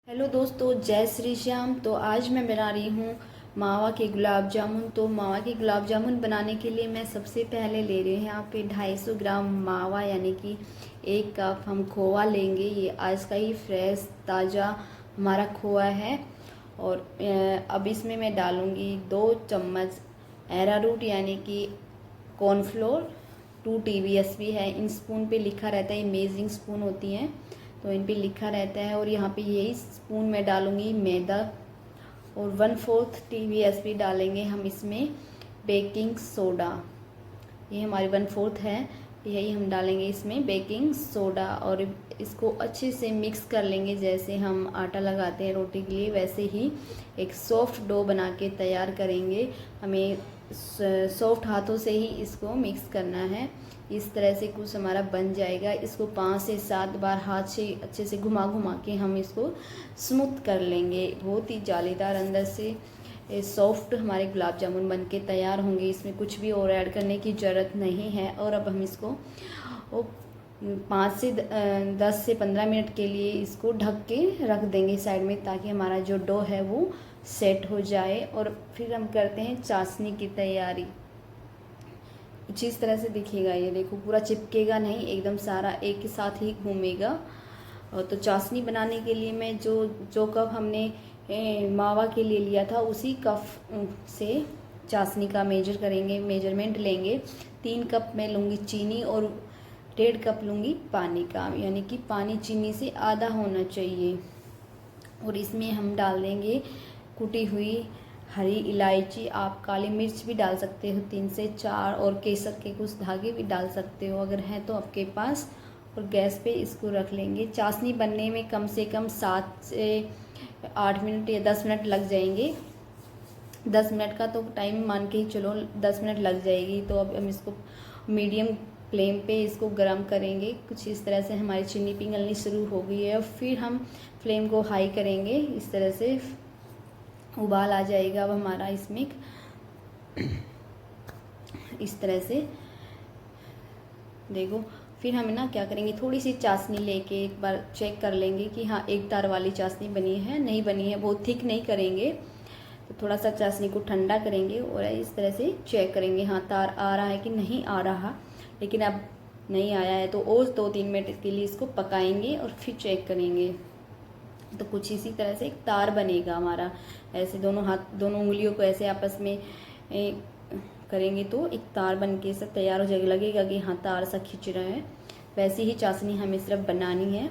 Hello दोस्तों, जय श्री श्याम। तो आज मैं बना रही हूँ मावा के गुलाब जामुन। तो मावा के गुलाब जामुन बनाने के लिए मैं सबसे पहले ले रही हूँ यहाँ पे 250 ग्राम मावा, यानी कि 1 कप हम खोवा लेंगे। ये आज का ही फ्रेश ताज़ा हमारा खोआ है। और अब इसमें मैं डालूँगी 2 चम्मच एरारूट यानी कि कॉर्नफ्लोर। 2 TBSP है। इन स्पून पे लिखा रहता है, ये मेजरिंग स्पून होती हैं तो इन पे लिखा रहता है। और यहाँ पे यही स्पून मैं डालूँगी मैदा, और 1/4 TBSP डालेंगे हम इसमें बेकिंग सोडा। ये हमारी 1/4 है, यही हम डालेंगे इसमें बेकिंग सोडा। और इसको अच्छे से मिक्स कर लेंगे, जैसे हम आटा लगाते हैं रोटी के लिए वैसे ही एक सॉफ्ट डो बना के तैयार करेंगे। हमें सॉफ्ट हाथों से ही इसको मिक्स करना है। इस तरह से कुछ हमारा बन जाएगा। इसको 5 से 7 बार हाथ से अच्छे से घुमा घुमा के हम इसको स्मूथ कर लेंगे। बहुत ही जालीदार अंदर से सॉफ्ट हमारे गुलाब जामुन बन के तैयार होंगे। इसमें कुछ भी और ऐड करने की ज़रूरत नहीं है। और अब हम इसको 5 से 10 से 15 मिनट के लिए इसको ढक के रख देंगे साइड में, ताकि हमारा जो डो है वो सेट हो जाए। और फिर हम करते हैं चाशनी की तैयारी। कुछ इस तरह से दिखेगा, ये देखो पूरा चिपकेगा नहीं, एकदम सारा एक के साथ ही घूमेगा। और तो चाशनी बनाने के लिए मैं जो कप हमने मावा के लिए लिया था उसी कप से चाशनी का मेजरमेंट लेंगे। 3 कप मैं लूँगी चीनी और 1.5 कप लूँगी पानी का, यानी कि पानी चीनी से आधा होना चाहिए। और इसमें हम डाल देंगे कुटी हुई हरी इलायची, आप काली मिर्च भी डाल सकते हो 3 से 4, और केसर के कुछ धागे भी डाल सकते हो अगर हैं तो आपके पास। और गैस पे इसको रख लेंगे। चाशनी बनने में कम से कम 7 से 8 मिनट या 10 मिनट लग जाएंगे। 10 मिनट का तो टाइम मान के ही चलो, 10 मिनट लग जाएगी। तो अब हम इसको मीडियम फ्लेम पे इसको गर्म करेंगे। कुछ इस तरह से हमारी चीनी पिघलनी शुरू हो गई है। और फिर हम फ्लेम को हाई करेंगे, इस तरह से उबाल आ जाएगा अब हमारा इसमें। इस तरह से देखो, फिर हम ना क्या करेंगे, थोड़ी सी चाशनी लेके एक बार चेक कर लेंगे कि हाँ एक तार वाली चाशनी बनी है नहीं बनी है। बहुत थिक नहीं करेंगे, तो थोड़ा सा चाशनी को ठंडा करेंगे और इस तरह से चेक करेंगे हाँ तार आ रहा है कि नहीं आ रहा। लेकिन अब नहीं आया है तो और 2-3 मिनट के लिए इसको पकाएंगे और फिर चेक करेंगे। तो कुछ इसी तरह से एक तार बनेगा हमारा। ऐसे दोनों उंगलियों को ऐसे आपस में करेंगे तो एक तार बन के सब तैयार हो जाएगा। लगेगा कि हाँ तार सा खींच रहा है। वैसी ही चाशनी हमें सिर्फ बनानी है।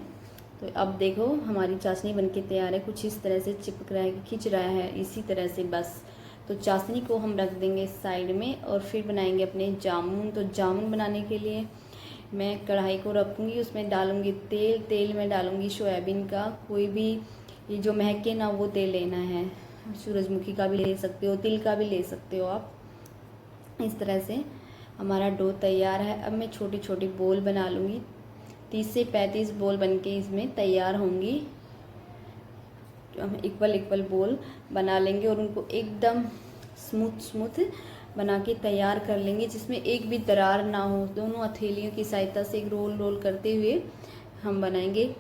तो अब देखो हमारी चाशनी बनके तैयार है। कुछ इस तरह से चिपक रहा है, खींच रहा है, इसी तरह से बस। तो चाशनी को हम रख देंगे साइड में और फिर बनाएंगे अपने जामुन। तो जामुन बनाने के लिए मैं कढ़ाई को रखूँगी, उसमें डालूँगी तेल में डालूँगी सोयाबीन का, कोई भी ये जो महके ना वो तेल लेना है। सूरजमुखी का भी ले सकते हो, तिल का भी ले सकते हो आप। इस तरह से हमारा डो तैयार है। अब मैं छोटी छोटी बोल बना लूँगी। 30 से 35 बोल बनके इसमें तैयार होंगी। हम इक्वल बोल बना लेंगे और उनको एकदम स्मूथ बना के तैयार कर लेंगे, जिसमें एक भी दरार ना हो। दोनों हथेलियों की सहायता से एक रोल करते हुए हम बनाएंगे।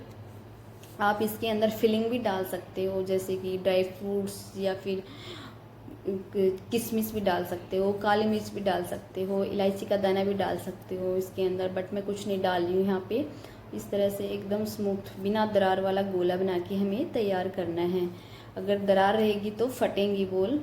आप इसके अंदर फिलिंग भी डाल सकते हो, जैसे कि ड्राई फ्रूट्स या फिर किशमिश भी डाल सकते हो, काली मिर्च भी डाल सकते हो, इलायची का दाना भी डाल सकते हो इसके अंदर। बट मैं कुछ नहीं डाल रही हूँ यहाँ पे। इस तरह से एकदम स्मूथ बिना दरार वाला गोला बना के हमें तैयार करना है। अगर दरार रहेगी तो फटेंगी बोल।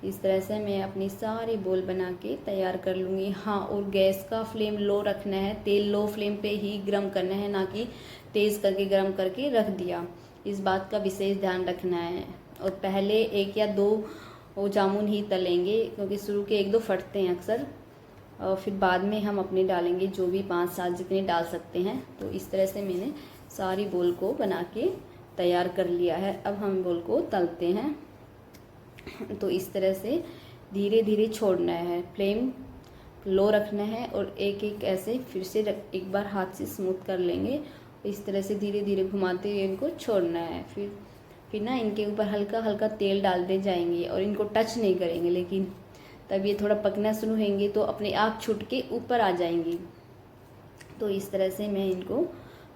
इस तरह से मैं अपनी सारी बोल बना के तैयार कर लूँगी। हाँ, और गैस का फ्लेम लो रखना है। तेल लो फ्लेम पे ही गर्म करना है, ना कि तेज़ करके गर्म करके रख दिया। इस बात का विशेष ध्यान रखना है। और पहले 1 या 2 वो जामुन ही तलेंगे, क्योंकि शुरू के 1-2 फटते हैं अक्सर। और फिर बाद में हम अपने डालेंगे, जो भी 5-7 जितने डाल सकते हैं। तो इस तरह से मैंने सारी बोल को बना के तैयार कर लिया है। अब हम बोल को तलते हैं। तो इस तरह से धीरे धीरे छोड़ना है, फ्लेम लो रखना है और एक ऐसे फिर से एक बार हाथ से स्मूथ कर लेंगे। इस तरह से धीरे धीरे घुमाते हुए इनको छोड़ना है। फिर ना इनके ऊपर हल्का हल्का तेल डालते जाएंगे और इनको टच नहीं करेंगे, लेकिन तब ये थोड़ा पकना शुरू होंगे तो अपने आप छूट के ऊपर आ जाएंगी। तो इस तरह से मैं इनको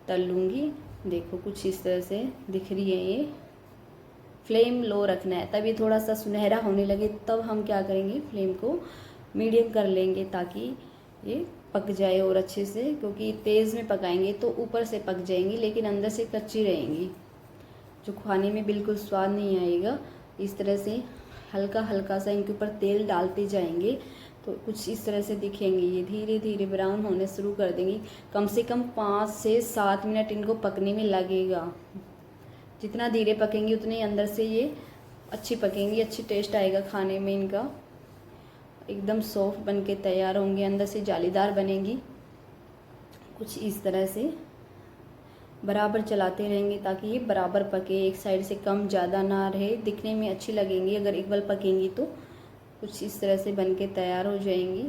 तल लूँगी। देखो कुछ इस तरह से दिख रही है ये। फ्लेम लो रखना है, तब ये थोड़ा सा सुनहरा होने लगे तब हम क्या करेंगे, फ्लेम को मीडियम कर लेंगे ताकि ये पक जाए और अच्छे से, क्योंकि तेज़ में पकाएंगे तो ऊपर से पक जाएंगी लेकिन अंदर से कच्ची रहेंगी, जो खाने में बिल्कुल स्वाद नहीं आएगा। इस तरह से हल्का हल्का सा इनके ऊपर तेल डालते जाएंगे तो कुछ इस तरह से दिखेंगे। ये धीरे धीरे ब्राउन होने शुरू कर देंगी। कम से कम 5 से 7 मिनट इनको पकने में लगेगा। जितना धीरे पकेंगी उतने अंदर से ये अच्छी पकेंगी, अच्छी टेस्ट आएगा खाने में इनका। एकदम सॉफ्ट बन के तैयार होंगे, अंदर से जालीदार बनेंगी। कुछ इस तरह से बराबर चलाते रहेंगे ताकि ये बराबर पके, एक साइड से कम ज़्यादा ना रहे, दिखने में अच्छी लगेंगी अगर इक्वल पकेंगी तो। कुछ इस तरह से बन के तैयार हो जाएंगी।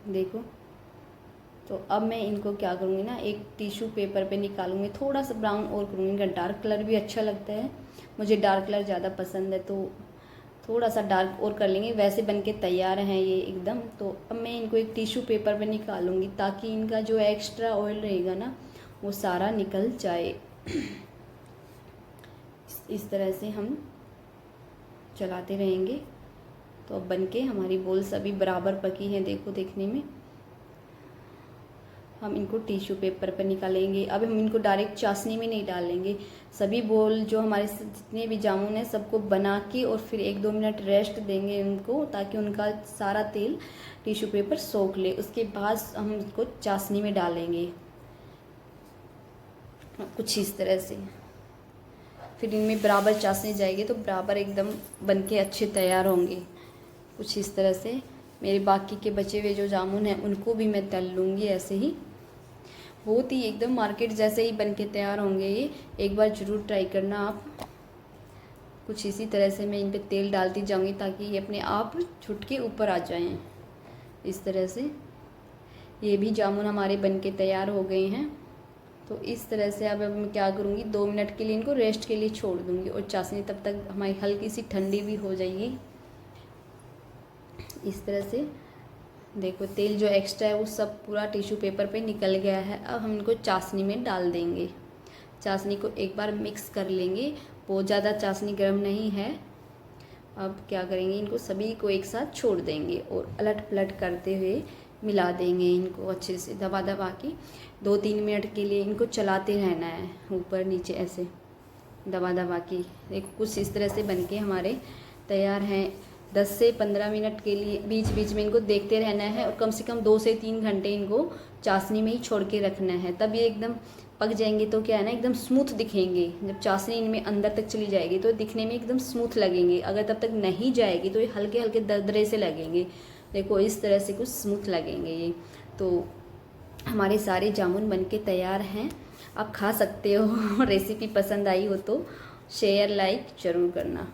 देखो, तो अब मैं इनको क्या करूँगी ना, एक टिश्यू पेपर पे निकालूंगी, थोड़ा सा ब्राउन और करूँगी। इनका डार्क कलर भी अच्छा लगता है, मुझे डार्क कलर ज़्यादा पसंद है तो थोड़ा सा डार्क और कर लेंगे। वैसे बन के तैयार हैं ये एकदम। तो अब मैं इनको एक टिश्यू पेपर पे निकालूंगी ताकि इनका जो एक्स्ट्रा ऑयल रहेगा ना वो सारा निकल जाए। इस तरह से हम चलाते रहेंगे। तो अब बनके हमारी बोल सभी बराबर पकी हैं। देखो, देखने में हम इनको टिश्यू पेपर पर निकालेंगे। अब हम इनको डायरेक्ट चाशनी में नहीं डालेंगे। सभी बोल जो हमारे जितने भी जामुन हैं सबको बना के और फिर 1-2 मिनट रेस्ट देंगे उनको, ताकि उनका सारा तेल टिश्यू पेपर सोख ले। उसके बाद हम इसको चाशनी में डालेंगे कुछ इस तरह से। फिर इनमें बराबर चाशनी जाएगी तो बराबर एकदम बनके अच्छे तैयार होंगे। कुछ इस तरह से मेरे बाकी के बचे हुए जो जामुन हैं उनको भी मैं तल लूँगी ऐसे ही। बहुत ही एकदम मार्केट जैसे ही बनके तैयार होंगे ये, एक बार ज़रूर ट्राई करना आप। कुछ इसी तरह से मैं इन पे तेल डालती जाऊँगी ताकि ये अपने आप छुट के ऊपर आ जाएं। इस तरह से ये भी जामुन हमारे बनके तैयार हो गए हैं। तो इस तरह से अब मैं क्या करूँगी, 2 मिनट के लिए इनको रेस्ट के लिए छोड़ दूँगी और चाशनी तब तक हमारी हल्की सी ठंडी भी हो जाएगी। इस तरह से देखो, तेल जो एक्स्ट्रा है वो सब पूरा टिश्यू पेपर पे निकल गया है। अब हम इनको चाशनी में डाल देंगे। चाशनी को एक बार मिक्स कर लेंगे, बहुत ज़्यादा चाशनी गर्म नहीं है। अब क्या करेंगे, इनको सभी को एक साथ छोड़ देंगे और अलट पलट करते हुए मिला देंगे इनको अच्छे से दबा दबा के। 2-3 मिनट के लिए इनको चलाते रहना है, ऊपर नीचे ऐसे दबा दबा के। देखो, कुछ इस तरह से बनके हमारे तैयार हैं। 10 से 15 मिनट के लिए बीच बीच में इनको देखते रहना है और कम से कम 2 से 3 घंटे इनको चाशनी में ही छोड़ के रखना है। तब ये एकदम पक जाएंगे तो क्या है ना, एकदम स्मूथ दिखेंगे। जब चाशनी इनमें अंदर तक चली जाएगी तो दिखने में एकदम स्मूथ लगेंगे। अगर तब तक नहीं जाएगी तो ये हल्के हल्के दरदरे से लगेंगे। देखो, इस तरह से कुछ स्मूथ लगेंगे ये। तो हमारे सारे जामुन बनके तैयार हैं, आप खा सकते हो। रेसिपी पसंद आई हो तो शेयर लाइक ज़रूर करना।